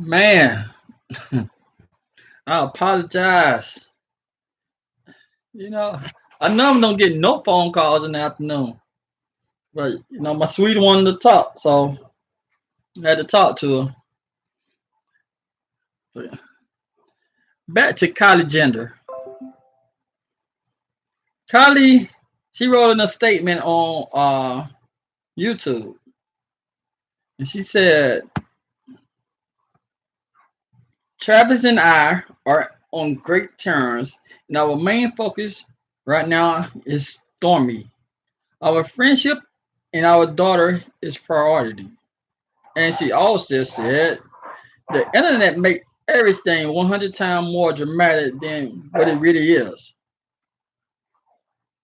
Man, I apologize. You know, I normally don't get no phone calls in the afternoon, but my sweetie wanted to talk, so I had to talk to her. But back to Kylie gender. Kylie, she wrote in a statement on YouTube, and she said, "Travis and I are on great terms, and our main focus right now is Stormy. Our friendship and our daughter is priority." And she also said, "The internet make everything 100 times more dramatic than what it really is."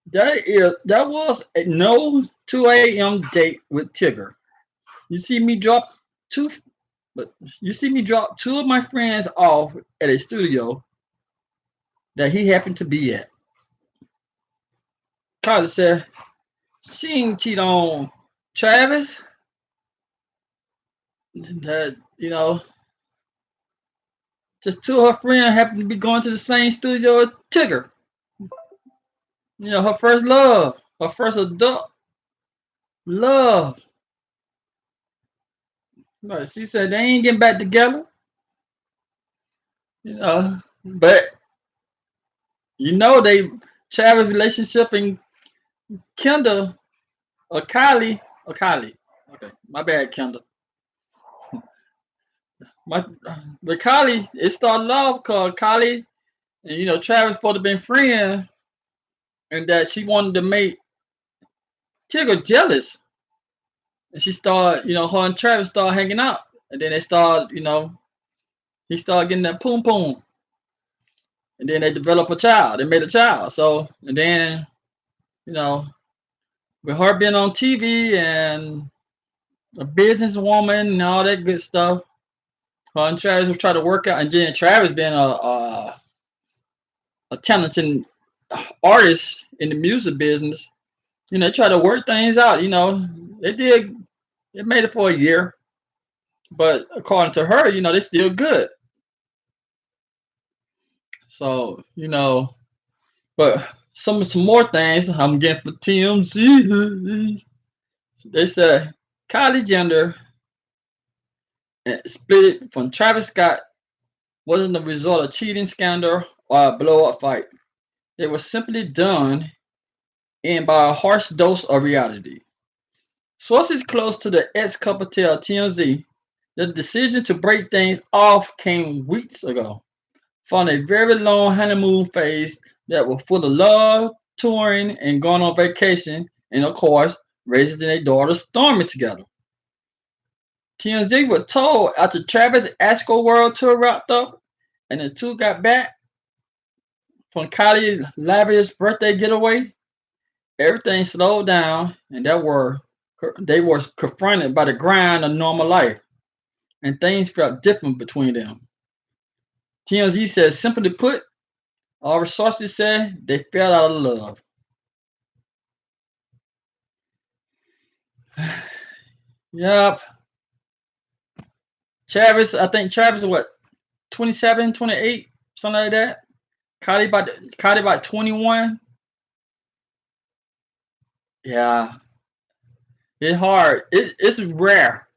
That was a no 2 a.m. date with Tigger. You see me drop two, but you see me drop two of my friends off at a studio that he happened to be at. Carter said she ain't cheat on Travis. That just two of her friends happened to be going to the same studio as Tigger. Her first love, her first adult love. Right. She said they ain't getting back together. But they Travis relationship and Kendall or Kylie. Okay, my bad, Kendall. My but Kylie, it started off because Kylie and Travis supposed to been friends, and that she wanted to make Tigger jealous, and she started, her and Travis started hanging out, and then they started, he started getting that poom poom, and then they developed a child. They made a child. So and then you know with her being on TV and a businesswoman and all that good stuff, her and Travis was trying to work out, and then Travis being a talented artist in the music business, they try to work things out. They did. It made it for a year, but according to her, they still good. So but some more things I'm getting for TMZ. They said Kylie Jenner split it from Travis Scott wasn't the result of cheating scandal or a blow up fight. It was simply done in by a harsh dose of reality. Sources close to the ex couple tell TMZ the decision to break things off came weeks ago, following a very long honeymoon phase that was full of love, touring, and going on vacation, and of course, raising their daughter Stormy together. TMZ was told after Travis' Asco World tour wrapped up and the two got back from Kylie's lavish birthday getaway, everything slowed down and they were confronted by the grind of normal life and things felt different between them. TMZ says, simply put, our sources said they fell out of love. Yep. I think Travis is what, 27, 28, something like that. Kylie about 21. Yeah, it's hard. It's rare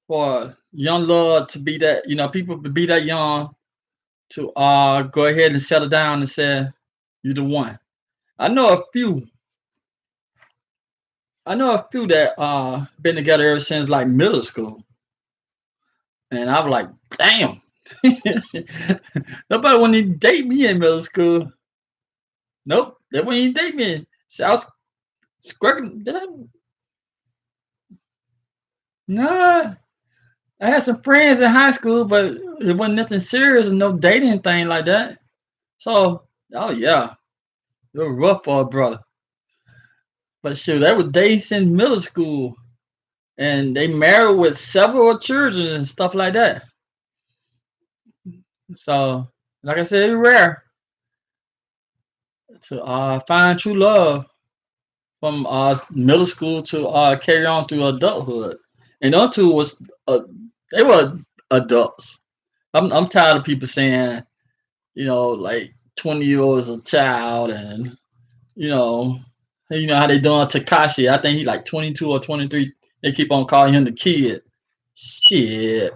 for young love to be that, people to be that young to go ahead and settle down and say you're the one. I know a few. I know a few that been together ever since like middle school, and I'm like, damn. Nobody wanted to date me in middle school. Nope, they wouldn't even date me. So I was squirting. Did I? Nah, I had some friends in high school, but it wasn't nothing serious and no dating thing like that. So, oh yeah, it was rough for a brother. But shoot, they were dating since middle school, and they married with several children and stuff like that. So, like I said, it's rare to find true love from middle school to carry on through adulthood. And those two was uh, they were adults. I'm tired of people saying, like 20-year-old is a child, and you know, how they doing Takashi. I think he's like 22 or 23. They keep on calling him the kid. Shit.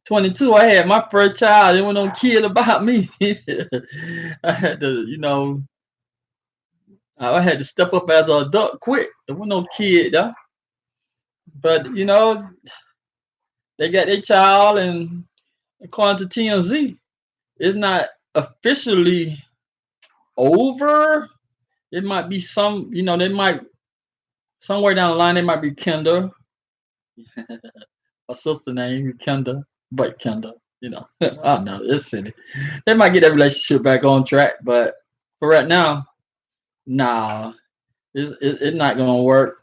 22, I had my first child. There was no kid about me. I had to, I had to step up as an adult quick. There was no kid, though. But, they got their child, and according to TMZ, it's not officially over. It might be they might, somewhere down the line, they might be Kendall. A sister named Kendall, but Kendall, I don't know. It's silly. They might get that relationship back on track, but for right now, nah, it's not gonna work.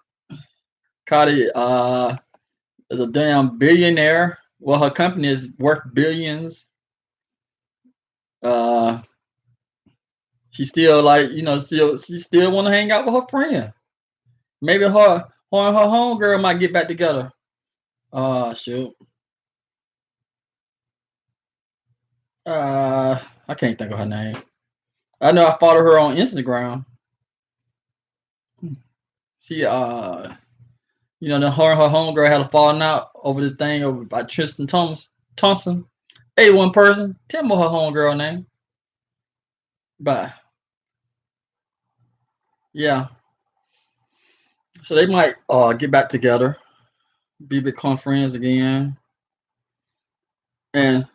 Cardi is a damn billionaire. Well, her company is worth billions. Uh, she still like she still want to hang out with her friend. Maybe her and her homegirl might get back together. Shoot. I can't think of her name. I know I follow her on Instagram. She the her and her homegirl had a falling out over this thing over by Tristan Thompson. Hey, one person, tell me her homegirl name. But yeah, so they might get back together, become friends again. And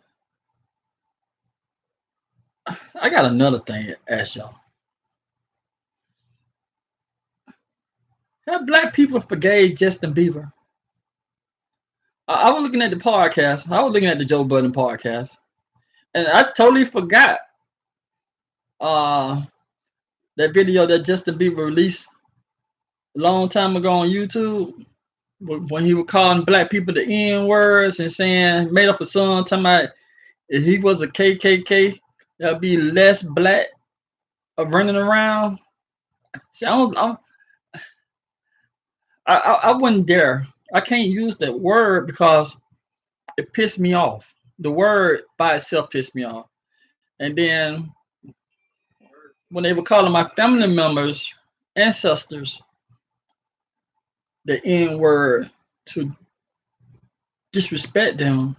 I got another thing to ask y'all. Have black people forgave Justin Bieber? I was looking at the podcast. I was looking at the Joe Budden podcast, and I totally forgot uh that video that Justin Bieber released a long time ago on YouTube when he was calling black people the N words and saying made up a song talking about if he was a KKK, there'll be less black running around. See, I wouldn't dare. I can't use that word because it pissed me off. The word by itself pissed me off. And then when they were calling my family members, ancestors, the N word to disrespect them,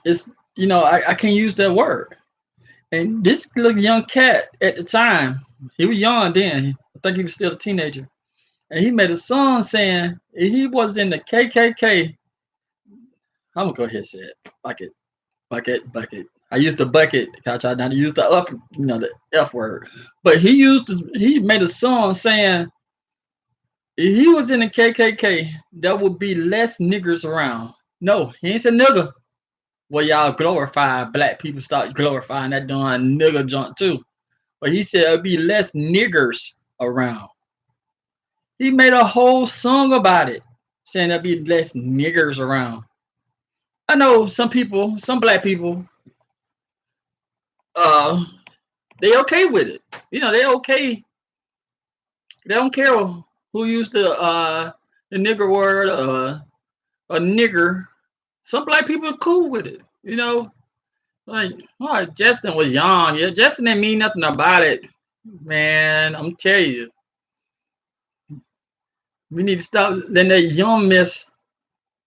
it's I can't use that word. And this little young cat at the time, he was young then. I think he was still a teenager. And he made a song saying if he was in the KKK. I'm gonna go ahead and say it. Bucket. I used the bucket. I tried not to use the the F word. But he made a song saying if he was in the KKK, there would be less niggers around. No, he ain't a nigger. Well, y'all glorify black people start glorifying that darn nigger junk too. But he said there'd be less niggers around. He made a whole song about it, saying there'd be less niggers around. I know some people, some black people, uh, they okay with it. They okay. They don't care who used the nigger word a nigger. Some black people are cool with it. Like, oh, Justin was young. Yeah, Justin didn't mean nothing about it. Man, I'm telling you, we need to stop letting that young mess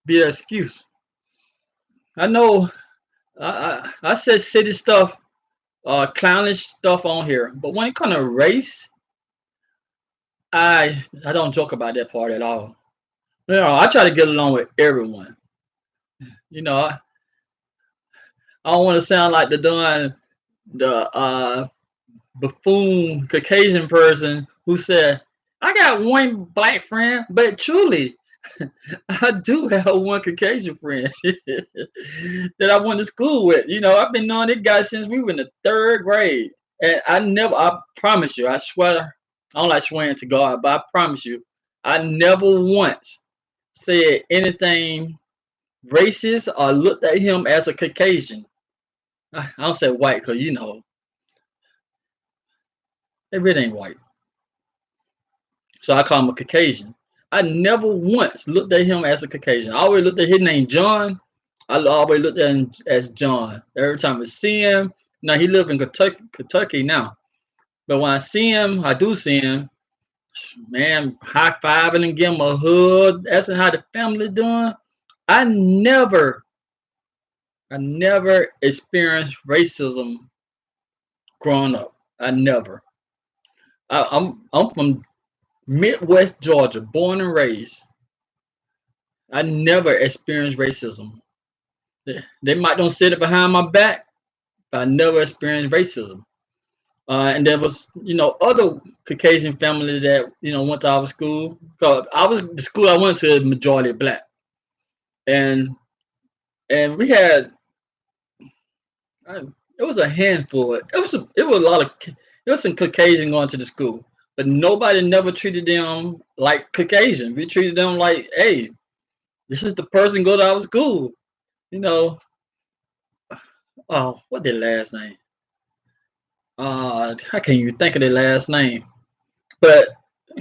be an excuse. I know I said city stuff, clownish stuff on here, but when it comes to race, I don't joke about that part at all. I try to get along with everyone. I don't want to sound like the buffoon Caucasian person who said, I got one black friend, but truly, I do have one Caucasian friend that I went to school with. I've been knowing this guy since we were in the third grade. And I promise you, I swear, I don't like swearing to God, but I promise you, I never once said anything racist or looked at him as a Caucasian. I don't say white because, it really ain't white. So I call him a Caucasian. I never once looked at him as a Caucasian. I always looked at his name John. I always looked at him as John. Every time I see him, now he live in Kentucky now. But when I see him, I do see him, man, high fiving and give him a hug, asking how the family doing. I never, I never experienced racism growing up. I never. I'm from Midwest Georgia, born and raised. I never experienced racism. They might don't say it behind my back, but I never experienced racism. And there was, other Caucasian family that went to our school. Cause the school I went to is majority black, and we had I, it was a handful. It was a lot of it was some Caucasian going to the school, but nobody never treated them like Caucasian. We treated them like, hey, this is the person go to our school. You know, oh, what their last name? I can't even think of their last name. But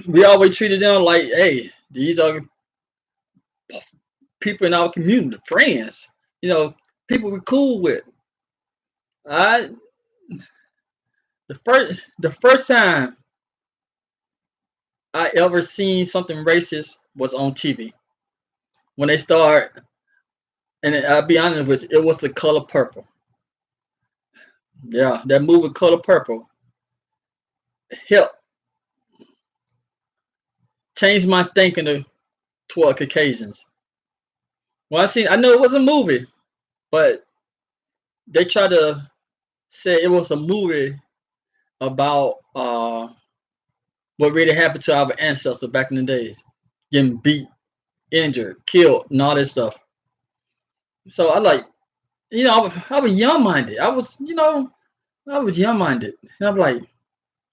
we always treated them like, hey, these are people in our community, friends. You know, people we cool with. I the first time I ever seen something racist was on TV when they start, and I'll be honest with you, it was The Color Purple. Yeah, that movie Color Purple helped change my thinking toward Caucasians. When I know it was a movie, but they tried to say it was a movie about what really happened to our ancestors back in the days, getting beat, injured, killed, and all this stuff. So I like, I was young minded. I was young minded, and I'm like,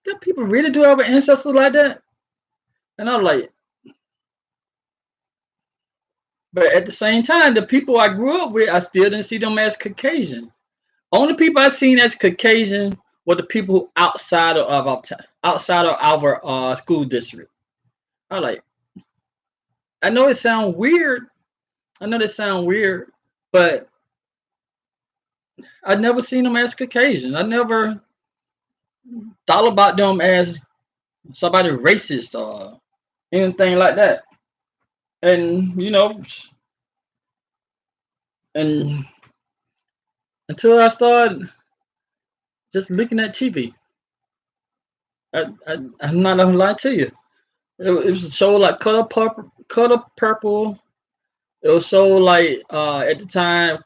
did people really do our ancestors like that? And I'm like, but at the same time, the people I grew up with, I still didn't see them as Caucasian. Only people I seen as Caucasian were the people outside of our school district. I like, I know it sounds weird. I know that sound weird, but I never seen them as Caucasian. I never thought about them as somebody racist or anything like that. And and until I started just looking at TV, I'm not gonna lie to you. It was a show like Color Purple. It was so like at the time,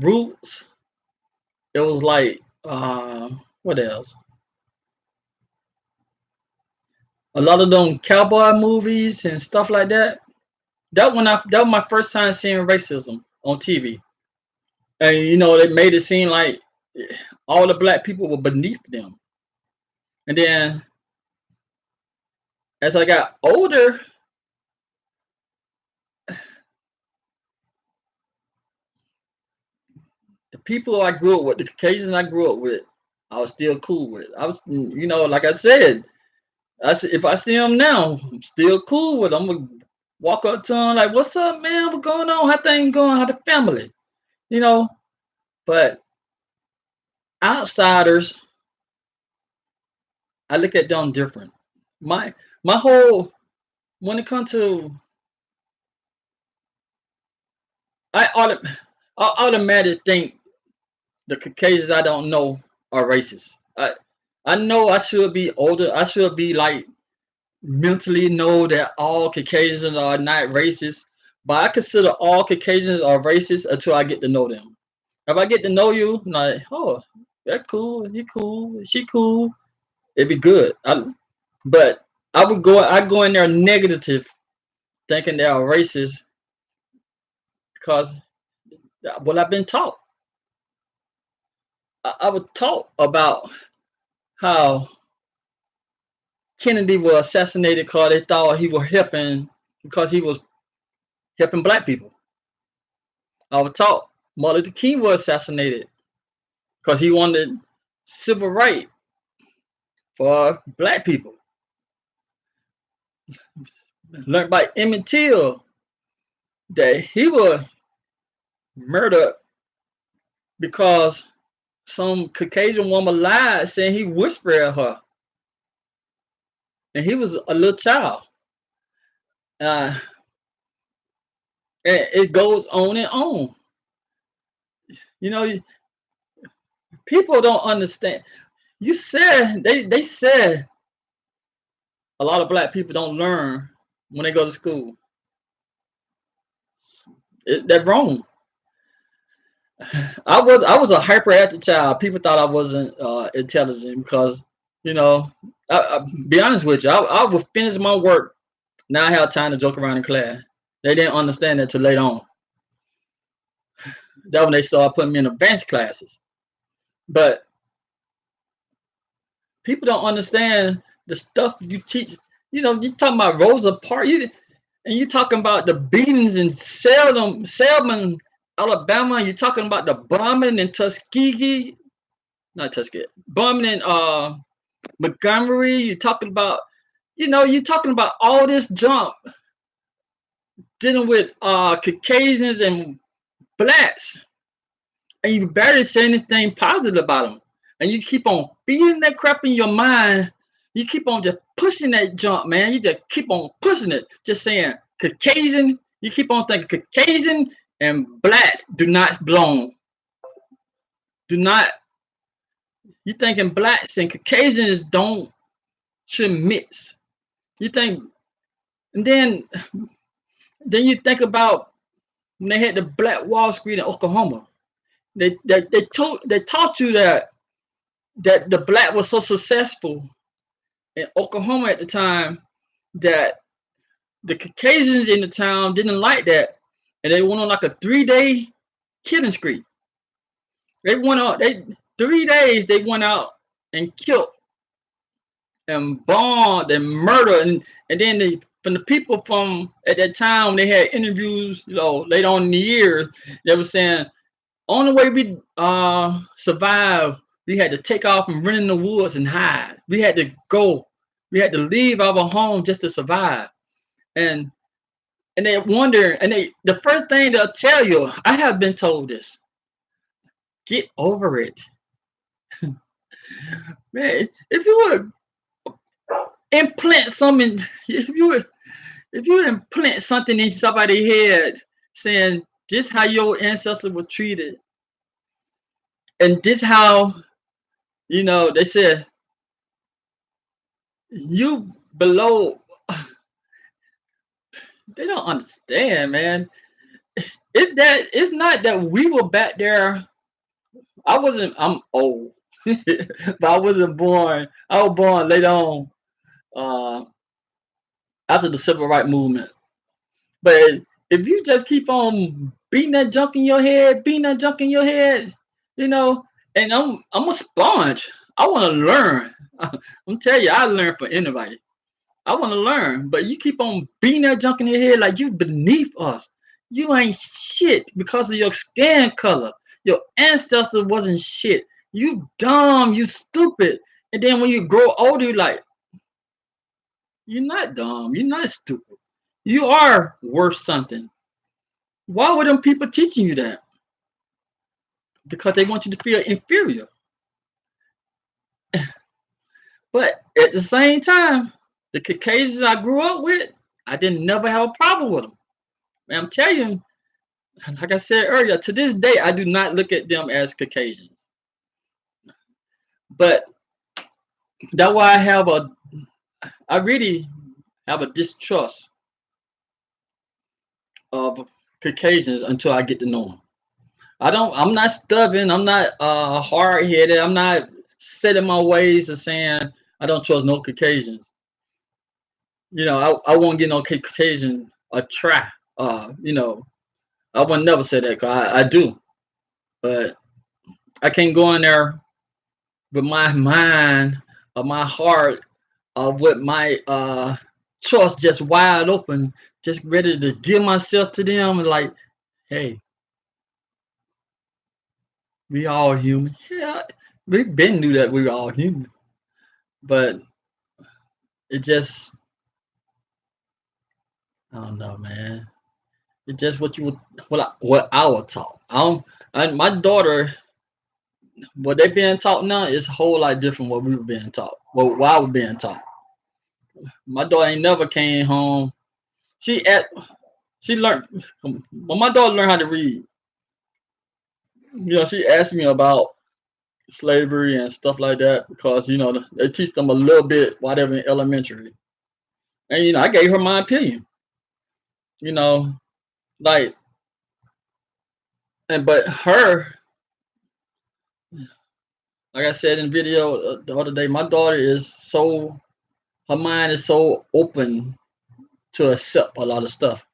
Roots. It was like what else? A lot of them cowboy movies and stuff like that. That was my first time seeing racism on TV, and they made it seem like all the black people were beneath them. And then as I got older, the people I grew up with, the Caucasians I grew up with, I was still cool with. I was, like I said, if I see them now, I'm still cool with them. I'm gonna walk up to them like, "What's up, man? What's going on? How things going? How the family?" You know. But outsiders, I look at them different. My whole when it comes to I automatically think the Caucasians I don't know are racist. I know I should be older. I should be like mentally know that all Caucasians are not racist, but I consider all Caucasians are racist until I get to know them. If I get to know you, I'm like, oh, that cool, he cool, she cool, it'd be good. But I go in there negative, thinking they are racist because what I've been taught. I was taught about how Kennedy was assassinated because they thought he was helping because he was helping black people. I was taught Martin Luther King was assassinated because he wanted civil rights for black people. Learned by Emmett Till that he was murdered because some Caucasian woman lied saying he whispered at her, and he was a little child. Uh, and it goes on and on. You know, people don't understand. You said they said a lot of black people don't learn when they go to school. They're wrong. I was a hyperactive child. People thought I wasn't intelligent because you know. Be honest with you, I would finish my work. Now I have time to joke around in class. They didn't understand that till later on. That when they started putting me in advanced classes. But people don't understand the stuff you teach. You know, you talking about Rosa Parks, and you talking about the beatings in Selma, Alabama. You're talking about the bombing in Tuskegee, not Tuskegee, bombing in Montgomery. You're talking about, you're talking about all this junk dealing with Caucasians and blacks, and you barely say anything positive about them. And you keep on feeding that crap in your mind. You keep on just pushing that junk, man. You just keep on pushing it, just saying Caucasian. You keep on thinking Caucasian and blacks do not belong. Do not. You thinking blacks and Caucasians don't should mix. You think, and then you think about when they had the Black Wall Street in Oklahoma. They taught you that the black was so successful in Oklahoma at the time that the Caucasians in the town didn't like that, and they went on like a 3 day killing spree. They went out. They 3 days. They went out and killed and bombed and murdered, and then from the people from at that time they had interviews. Later on in the year, they were saying only way we survive, we had to take off and run in the woods and hide. We had to go. We had to leave our home just to survive. And they wonder, and the first thing they'll tell you, I have been told this. Get over it. Man, if you would implant something, if you implant something in somebody's head saying this how your ancestors were treated, and this how they said you below, they don't understand, man. It's not that we were back there. I'm old, but I wasn't born. I was born later on, uh, after the civil rights movement. But if you just keep on beating that junk in your head, you know, and I'm a sponge. I want to learn. I'm telling you, I learn from anybody. I want to learn, but you keep on beating that junk in your head like you beneath us. You ain't shit because of your skin color. Your ancestors wasn't shit. You dumb, you stupid. And then when you grow older, you're like, you're not dumb, you're not stupid. You are worth something. Why were them people teaching you that? Because they want you to feel inferior. But at the same time, the Caucasians I grew up with, I didn't never have a problem with them. And I'm telling you, like I said earlier, to this day, I do not look at them as Caucasians. But that's why I really have a distrust of Caucasians until I get to know them. I'm not stubborn. I'm not hard headed. I'm not set in my ways of saying I don't trust no Caucasians. I won't get no Caucasian a try. I would never say that because I do. But I can't go in there with my mind or my heart or with my trust just wide open, just ready to give myself to them and like, hey, we all human. Yeah, we been knew that we were all human, but it just I don't know, man. It's just what you would, what I was taught. I don't, and my daughter, what they being taught now is a whole lot different what we were being taught. What I was being taught. My daughter ain't never came home. She at she learned when my daughter learned how to read. She asked me about slavery and stuff like that because they teach them a little bit while they're in elementary, and I gave her my opinion. You know, like and but her, like I said in the video the other day, my daughter is so her mind is so open to accept a lot of stuff.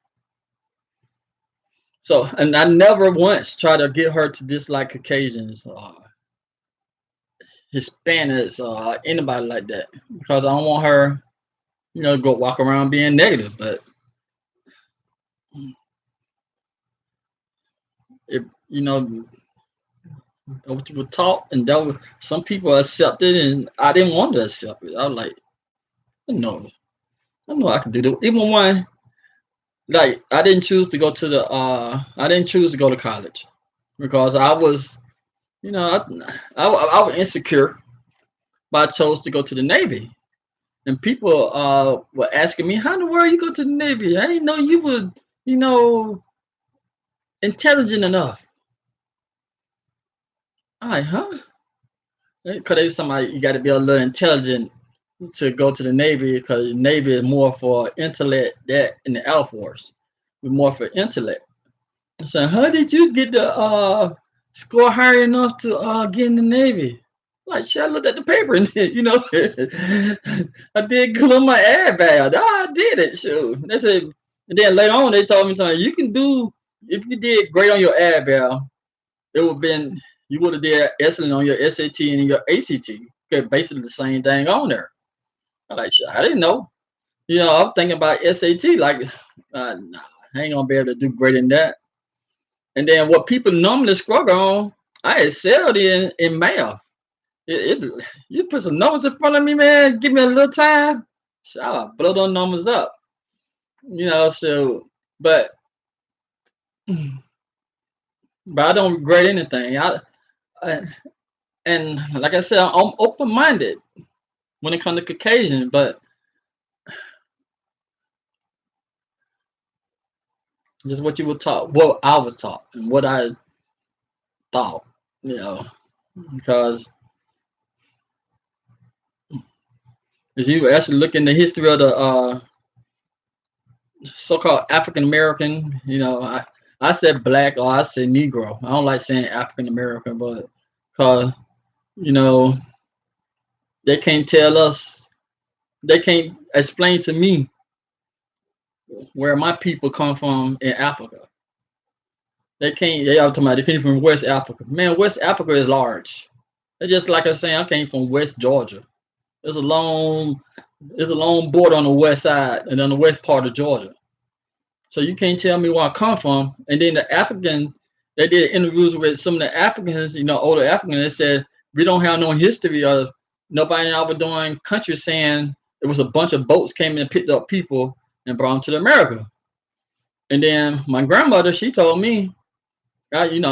So, and I never once try to get her to dislike Caucasians, Hispanics, anybody like that, because I don't want her, go walk around being negative. But if what you were taught, and some people accepted, and I didn't want to accept it. I was like, no, I know I can do that. Even when, like, I didn't choose to go to college because I was, I was insecure, but I chose to go to the Navy. And people were asking me, "How in the world you go to the Navy? I didn't know you were, you know, intelligent enough." I'm like, huh? Because they was somebody you got to be a little intelligent to go to the Navy because the Navy is more for intellect that in the Air Force. We're more for intellect. So how did you get the score high enough to get in the Navy? Like, shit, I looked at the paper and I did good on my ad bag. I did it. So they said, and then later on they told me something. You can do if you did great on your ad bag, it would have been you would have did excellent on your SAT and your ACT. Okay, basically the same thing on there. I'm like, shit, I didn't know. I'm thinking about SAT like, nah, I ain't gonna be able to do great in that. And then what people normally struggle on, I excelled in math. You put some numbers in front of me, man. Give me a little time, so I'll blow those numbers up. So but but I don't regret anything. I and like I said, I'm open minded when it comes to Caucasian, but just what you were taught, what I was taught, and what I thought. You know, because if you actually look in the history of the so-called African American, I said black or I said Negro. I don't like saying African American, but because you know they can't tell us, they can't explain to me where my people come from in Africa. They can't. They are talking about they came from West Africa. Man, West Africa is large. It's just like I was saying, I came from West Georgia. There's a long, there's a long border on the west side and on the west part of Georgia. So you can't tell me where I come from. And then the African, they did interviews with some of the Africans, older Africans. They said we don't have no history of nobody ever doing country saying it was a bunch of boats came in and picked up people and brought them to America. And then my grandmother, she told me, I'm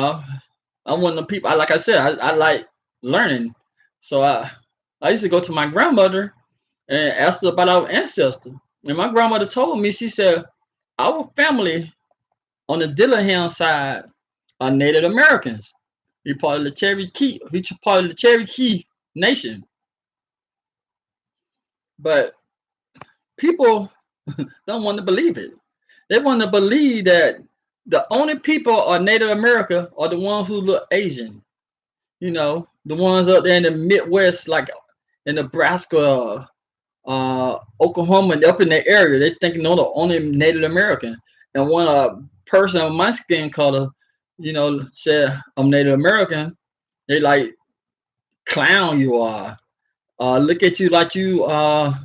one of the people. Like I said, I like learning. So I used to go to my grandmother and ask her about our ancestors. And my grandmother told me, she said, our family on the Dillingham side are Native Americans. We part of the Cherokee. We part of the Cherokee Nation. But people don't want to believe it. They want to believe that the only people are Native America are the ones who look Asian. The ones up there in the Midwest, like in Nebraska, Oklahoma, and up in that area. They think no, the only Native American. And when a person of my skin color, said I'm Native American, they like clown you are, look at you like you are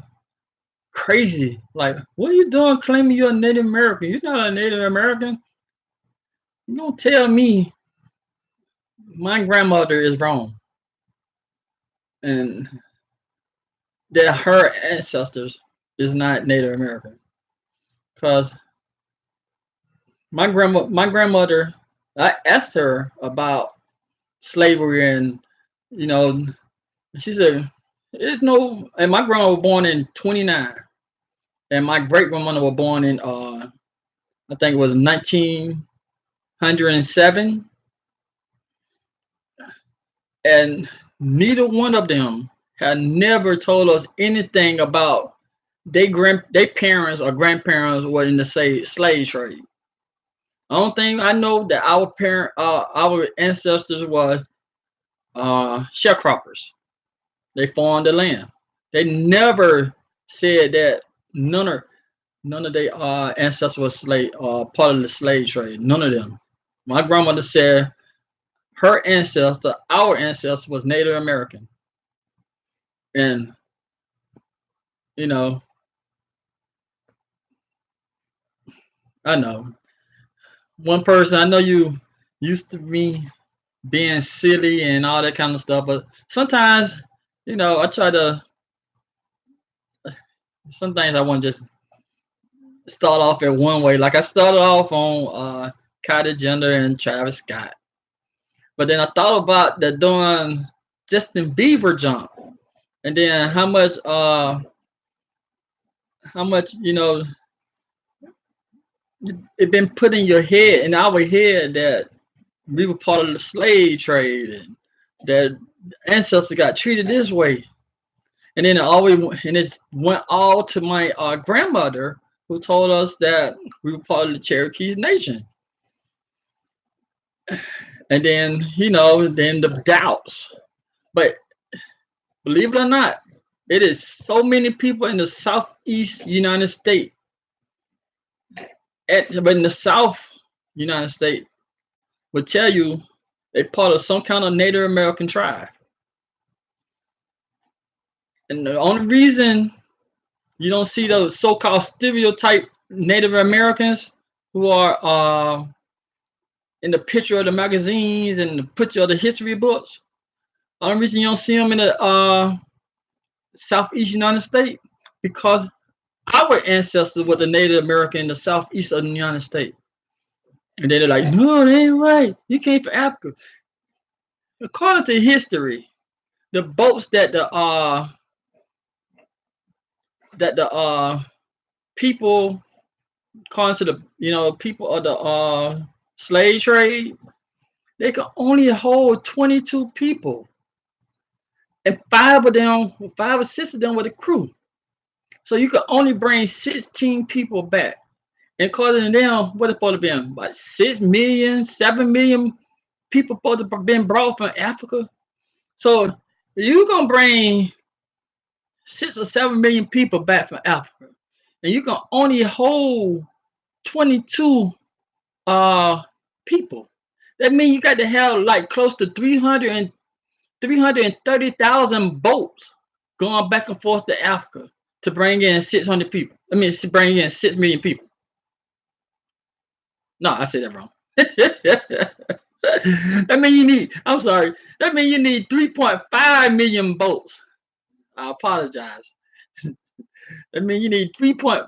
crazy. Like, what are you doing claiming you're a Native American? You're not a Native American. You don't tell me my grandmother is wrong and that her ancestors is not Native American. Because my grandmother, I asked her about slavery, and you know, she said, "There's no." And my grandma was born in '29, and my great grandmother was born in I think it was 1907, and neither one of them had never told us anything about they parents or grandparents were in the slave trade. I don't think I know that our ancestors were sharecroppers. They farmed the land. They never said that none of none of their ancestors were part of the slave trade. None of them. My grandmother said her ancestor, our ancestor, was Native American, and you know, I know one person. I know you used to me being silly and all that kind of stuff, but sometimes, I try to. Some things I want to just start off in one way. Like I started off on Kylie Jenner and Travis Scott, but then I thought about the doing Justin Bieber jump, and then how much it been put in your head, in our head, that we were part of the slave trade, and that ancestors got treated this way. And then it went all to my grandmother, who told us that we were part of the Cherokee Nation. And then then the doubts. But believe it or not, it is so many people in the southeast United States, but in the South United States, will tell you they part of some kind of Native American tribe. And the only reason you don't see those so-called stereotype Native Americans who are in the picture of the magazines and the picture of the history books, the only reason you don't see them in the Southeast United States, because our ancestors were the Native American in the southeast of the United States. And then they're like, no, that ain't right. You came from Africa. According to history, the boats that the people, according to the people of the slave trade, they could only hold 22 people, and five or six of them were the crew. So you could only bring 16 people back. And according to them, what it supposed to be? About 6 million, 7 million people supposed to have been brought from Africa. So you gonna bring 6 or 7 million people back from Africa, and you can only hold 22 uh people. That means you got to have like close to 330,000 boats going back and forth to Africa to bring in 600 people. I mean, to bring in 6 million people. No, I said that wrong. That means you need, I'm sorry, that means you need 3.5 million boats. I apologize. That means you need 3 point,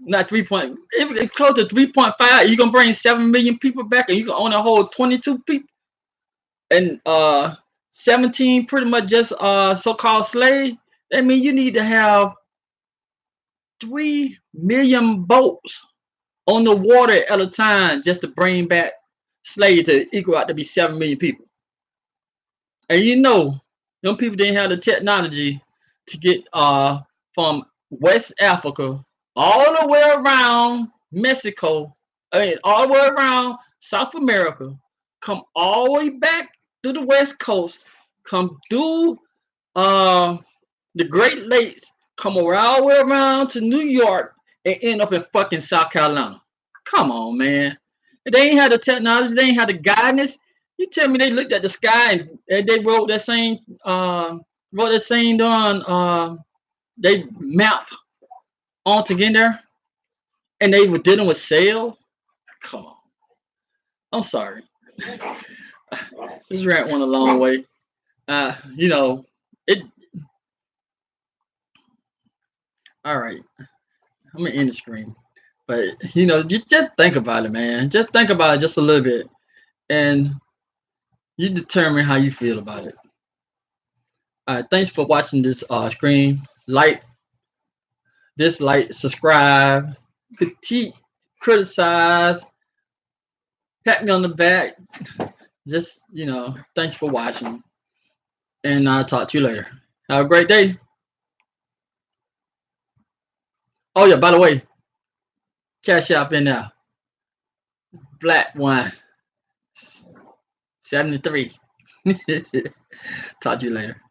not 3 point, if it's close to 3.5, you're going to bring 7 million people back, and you can only hold 22 people. And 17 pretty much just so-called slave. That means you need to have 3 million boats on the water at a time just to bring back slaves to equal out to be 7 million people. And them people didn't have the technology to get from West Africa all the way around Mexico, I mean, all the way around South America, come all the way back to the West Coast, come through uh, the Great Lakes, come all the way around to New York, and end up in fucking South Carolina. Come on, man. They ain't had the technology, they ain't had the guidance. You tell me they looked at the sky and they wrote that same on they map on together, and they were dealing with sail. Come on. I'm sorry. This rant went a long way. It all right. I'm gonna end the screen. But you just think about it, man. Just think about it just a little bit, and you determine how you feel about it. All right, thanks for watching this screen. Like, dislike, subscribe, critique, criticize, pat me on the back. Just thanks for watching, and I'll talk to you later. Have a great day. Oh yeah, by the way, cash app in there. Black one 73. Talk to you later.